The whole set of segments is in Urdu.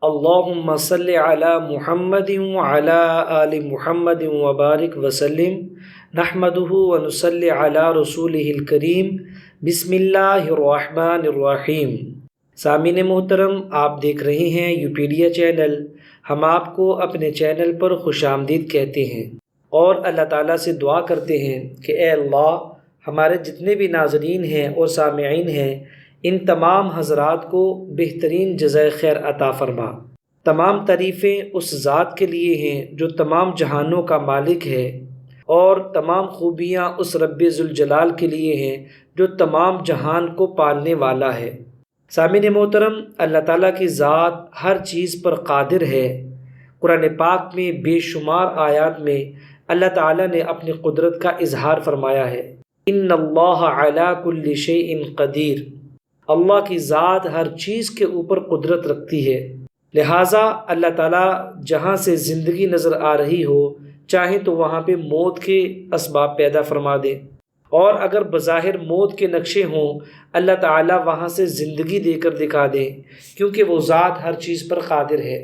اللہم صلی علی محمد وعلی آل محمد وبارک وسلم نحمدہ ونصلی علی رسولہ الکریم بسم اللہ الرحمن الرحیم۔ سامعین محترم، آپ دیکھ رہے ہیں یوپیڈیا چینل۔ ہم آپ کو اپنے چینل پر خوش آمدید کہتے ہیں اور اللہ تعالیٰ سے دعا کرتے ہیں کہ اے اللہ، ہمارے جتنے بھی ناظرین ہیں اور سامعین ہیں، ان تمام حضرات کو بہترین جزائے خیر عطا فرما۔ تمام تعریفیں اس ذات کے لیے ہیں جو تمام جہانوں کا مالک ہے، اور تمام خوبیاں اس رب ذوالجلال کے لیے ہیں جو تمام جہان کو پالنے والا ہے۔ سامعین محترم، اللہ تعالیٰ کی ذات ہر چیز پر قادر ہے۔ قرآن پاک میں بے شمار آیات میں اللہ تعالیٰ نے اپنی قدرت کا اظہار فرمایا ہے۔ ان اللہ علی کل شیء قدیر۔ اللہ کی ذات ہر چیز کے اوپر قدرت رکھتی ہے، لہٰذا اللہ تعالیٰ جہاں سے زندگی نظر آ رہی ہو چاہے تو وہاں پہ موت کے اسباب پیدا فرما دے، اور اگر بظاہر موت کے نقشے ہوں اللہ تعالیٰ وہاں سے زندگی دے کر دکھا دے، کیونکہ وہ ذات ہر چیز پر قادر ہے۔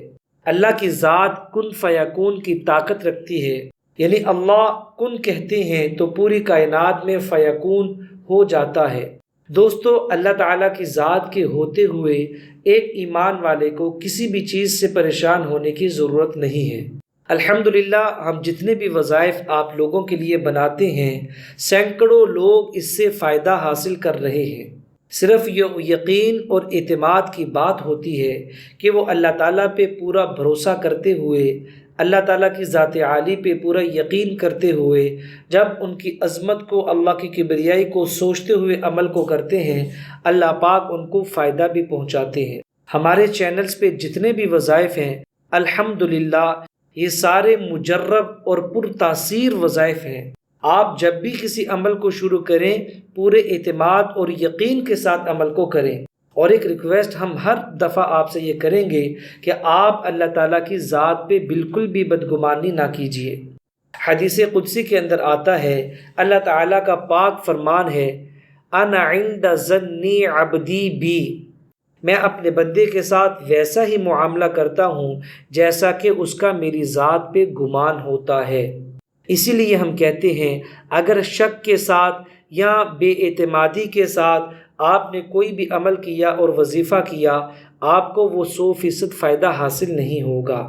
اللہ کی ذات کن فیکون کی طاقت رکھتی ہے، یعنی اللہ کن کہتے ہیں تو پوری کائنات میں فیکون ہو جاتا ہے۔ دوستو، اللہ تعالیٰ کی ذات کے ہوتے ہوئے ایک ایمان والے کو کسی بھی چیز سے پریشان ہونے کی ضرورت نہیں ہے۔ الحمدللہ، ہم جتنے بھی وظائف آپ لوگوں کے لیے بناتے ہیں، سینکڑوں لوگ اس سے فائدہ حاصل کر رہے ہیں۔ صرف یہ یقین اور اعتماد کی بات ہوتی ہے کہ وہ اللہ تعالیٰ پہ پورا بھروسہ کرتے ہوئے، اللہ تعالیٰ کی ذات عالی پہ پورا یقین کرتے ہوئے، جب ان کی عظمت کو، اللہ کی کبریائی کو سوچتے ہوئے عمل کو کرتے ہیں، اللہ پاک ان کو فائدہ بھی پہنچاتے ہیں۔ ہمارے چینلز پہ جتنے بھی وظائف ہیں، الحمدللہ یہ سارے مجرب اور پرتاثیر وظائف ہیں۔ آپ جب بھی کسی عمل کو شروع کریں، پورے اعتماد اور یقین کے ساتھ عمل کو کریں، اور ایک ریکویسٹ ہم ہر دفعہ آپ سے یہ کریں گے کہ آپ اللہ تعالیٰ کی ذات پہ بالکل بھی بدگمانی نہ کیجیے۔ حدیث قدسی کے اندر آتا ہے، اللہ تعالیٰ کا پاک فرمان ہے، انا عند ظن عبدی بی، میں اپنے بندے کے ساتھ ویسا ہی معاملہ کرتا ہوں جیسا کہ اس کا میری ذات پہ گمان ہوتا ہے۔ اسی لیے ہم کہتے ہیں، اگر شک کے ساتھ یا بے اعتمادی کے ساتھ آپ نے کوئی بھی عمل کیا اور وظیفہ کیا، آپ کو وہ 100% فائدہ حاصل نہیں ہوگا۔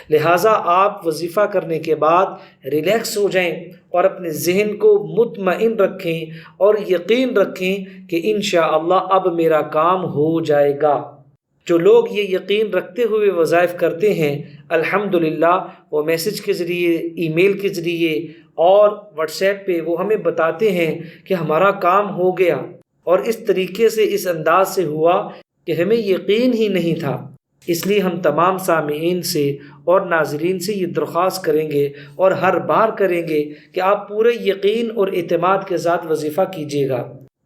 لہٰذا آپ وظیفہ کرنے کے بعد ریلیکس ہو جائیں اور اپنے ذہن کو مطمئن رکھیں اور یقین رکھیں کہ انشاءاللہ اب میرا کام ہو جائے گا۔ جو لوگ یہ یقین رکھتے ہوئے وظائف کرتے ہیں، الحمدللہ وہ میسج کے ذریعے، ای میل کے ذریعے اور واٹس ایپ پہ وہ ہمیں بتاتے ہیں کہ ہمارا کام ہو گیا، اور اس طریقے سے، اس انداز سے ہوا کہ ہمیں یقین ہی نہیں تھا۔ اس لیے ہم تمام سامعین سے اور ناظرین سے یہ درخواست کریں گے اور ہر بار کریں گے کہ آپ پورے یقین اور اعتماد کے ساتھ وظیفہ کیجیے گا،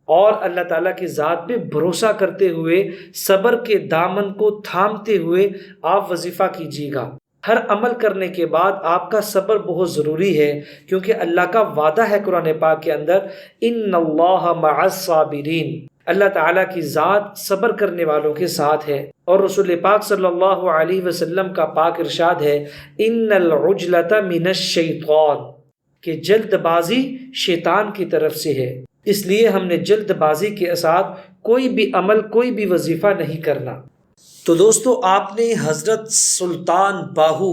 اور اللہ تعالیٰ کی ذات پہ بھروسہ کرتے ہوئے، صبر کے دامن کو تھامتے ہوئے آپ وظیفہ کیجیے گا۔ ہر عمل کرنے کے بعد آپ کا صبر بہت ضروری ہے، کیونکہ اللہ کا وعدہ ہے قرآن پاک کے اندر، ان اللہ مع الصابرین، اللہ تعالیٰ کی ذات صبر کرنے والوں کے ساتھ ہے۔ اور رسول پاک صلی اللہ علیہ وسلم کا پاک ارشاد ہے، ان العجلۃ من الشیطان، کہ جلد بازی شیطان کی طرف سے ہے۔ اس لیے ہم نے جلد بازی کے ساتھ کوئی بھی عمل، کوئی بھی وظیفہ نہیں کرنا۔ تو دوستو، آپ نے حضرت سلطان باہو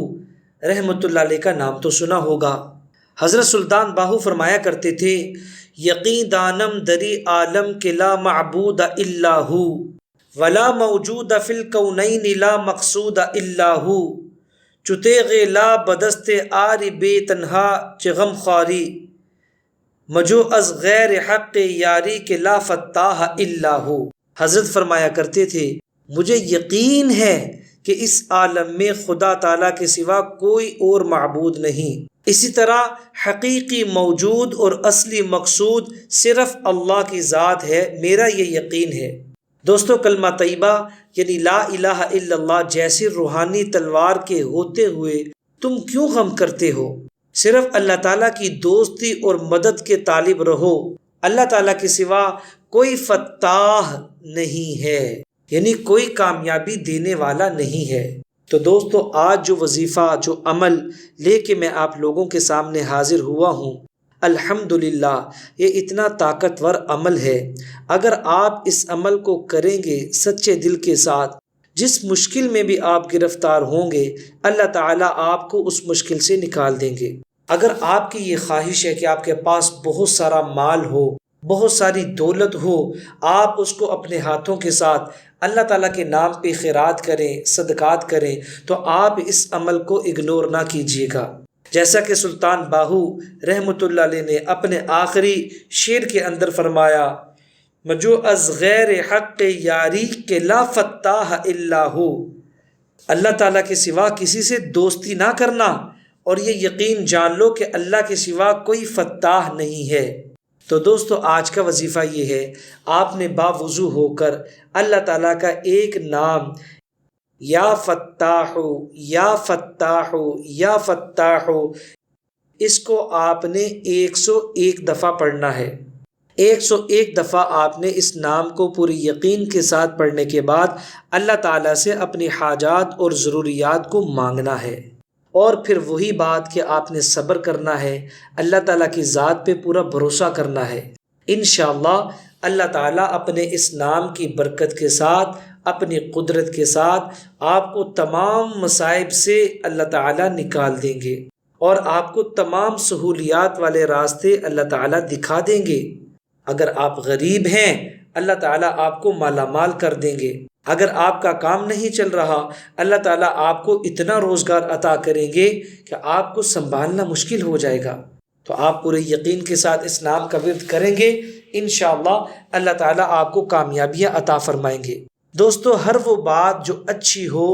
رحمۃ اللہ علیہ کا نام تو سنا ہوگا۔ حضرت سلطان باہو فرمایا کرتے تھے، یقین دانم دری عالم کے لا معبود الا ہو، ولا موجود فی الکونین لا مقصود الا ہو، چتیغ لا بدست آری بے تنہا چغم خواری، مجو از غیر حق یاری کے لا فتاح الا ہو۔ حضرت فرمایا کرتے تھے، مجھے یقین ہے کہ اس عالم میں خدا تعالیٰ کے سوا کوئی اور معبود نہیں، اسی طرح حقیقی موجود اور اصلی مقصود صرف اللہ کی ذات ہے، میرا یہ یقین ہے۔ دوستو، کلمہ طیبہ یعنی لا الہ الا اللہ جیسی روحانی تلوار کے ہوتے ہوئے تم کیوں غم کرتے ہو؟ صرف اللہ تعالیٰ کی دوستی اور مدد کے طالب رہو۔ اللہ تعالیٰ کے سوا کوئی فتاح نہیں ہے۔ یعنی کوئی کامیابی دینے والا نہیں ہے۔ تو دوستو، آج جو وظیفہ، جو عمل لے کے میں آپ لوگوں کے سامنے حاضر ہوا ہوں، الحمدللہ یہ اتنا طاقتور عمل ہے۔ اگر آپ اس عمل کو کریں گے سچے دل کے ساتھ، جس مشکل میں بھی آپ گرفتار ہوں گے، اللہ تعالیٰ آپ کو اس مشکل سے نکال دیں گے۔ اگر آپ کی یہ خواہش ہے کہ آپ کے پاس بہت سارا مال ہو، بہت ساری دولت ہو، آپ اس کو اپنے ہاتھوں کے ساتھ اللہ تعالیٰ کے نام پہ خیرات کریں، صدقات کریں، تو آپ اس عمل کو اگنور نہ کیجیے گا۔ جیسا کہ سلطان باہو رحمۃ اللہ علیہ نے اپنے آخری شعر کے اندر فرمایا، مجو از غیر حق یاری کے لا فتاح الا ہو، اللہ تعالیٰ کے سوا کسی سے دوستی نہ کرنا، اور یہ یقین جان لو کہ اللہ کے سوا کوئی فتاح نہیں ہے۔ تو دوستو، آج کا وظیفہ یہ ہے، آپ نے باوضو ہو کر اللہ تعالیٰ کا ایک نام یا فتاح یا فتاح یا فتاح، اس کو آپ نے 101 دفعہ پڑھنا ہے۔ 101 دفعہ آپ نے اس نام کو پوری یقین کے ساتھ پڑھنے کے بعد اللہ تعالیٰ سے اپنی حاجات اور ضروریات کو مانگنا ہے۔ اور پھر وہی بات کہ آپ نے صبر کرنا ہے، اللہ تعالیٰ کی ذات پہ پورا بھروسہ کرنا ہے۔ انشاءاللہ اللہ تعالیٰ اپنے اس نام کی برکت کے ساتھ، اپنی قدرت کے ساتھ آپ کو تمام مصائب سے اللہ تعالیٰ نکال دیں گے، اور آپ کو تمام سہولیات والے راستے اللہ تعالیٰ دکھا دیں گے۔ اگر آپ غریب ہیں، اللہ تعالیٰ آپ کو مالا مال کر دیں گے۔ اگر آپ کا کام نہیں چل رہا، اللہ تعالیٰ آپ کو اتنا روزگار عطا کریں گے کہ آپ کو سنبھالنا مشکل ہو جائے گا۔ تو آپ پورے یقین کے ساتھ اس نام کا ورد کریں گے، انشاءاللہ اللہ تعالیٰ آپ کو کامیابیاں عطا فرمائیں گے۔ دوستو، ہر وہ بات جو اچھی ہو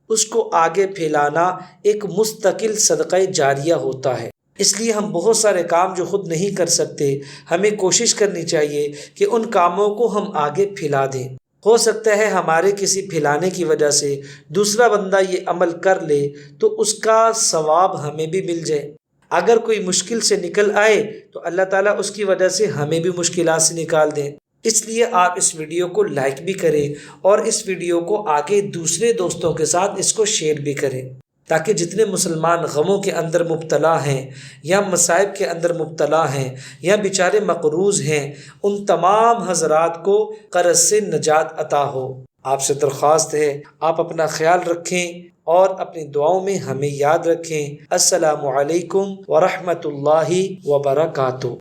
اس کو آگے پھیلانا ایک مستقل صدقہ جاریہ ہوتا ہے۔ اس لیے ہم بہت سارے کام جو خود نہیں کر سکتے، ہمیں کوشش کرنی چاہیے کہ ان کاموں کو ہم آگے پھیلا دیں۔ ہو سکتا ہے ہمارے کسی پھیلانے کی وجہ سے دوسرا بندہ یہ عمل کر لے تو اس کا ثواب ہمیں بھی مل جائے۔ اگر کوئی مشکل سے نکل آئے تو اللہ تعالیٰ اس کی وجہ سے ہمیں بھی مشکلات سے نکال دیں۔ اس لیے آپ اس ویڈیو کو لائک بھی کریں، اور اس ویڈیو کو آگے دوسرے دوستوں کے ساتھ اس کو شیئر بھی کریں، تاکہ جتنے مسلمان غموں کے اندر مبتلا ہیں، یا مصائب کے اندر مبتلا ہیں، یا بیچارے مقروض ہیں، ان تمام حضرات کو قرض سے نجات عطا ہو۔ آپ سے درخواست ہے، آپ اپنا خیال رکھیں اور اپنی دعاؤں میں ہمیں یاد رکھیں۔ السلام علیکم ورحمۃ اللہ وبرکاتہ۔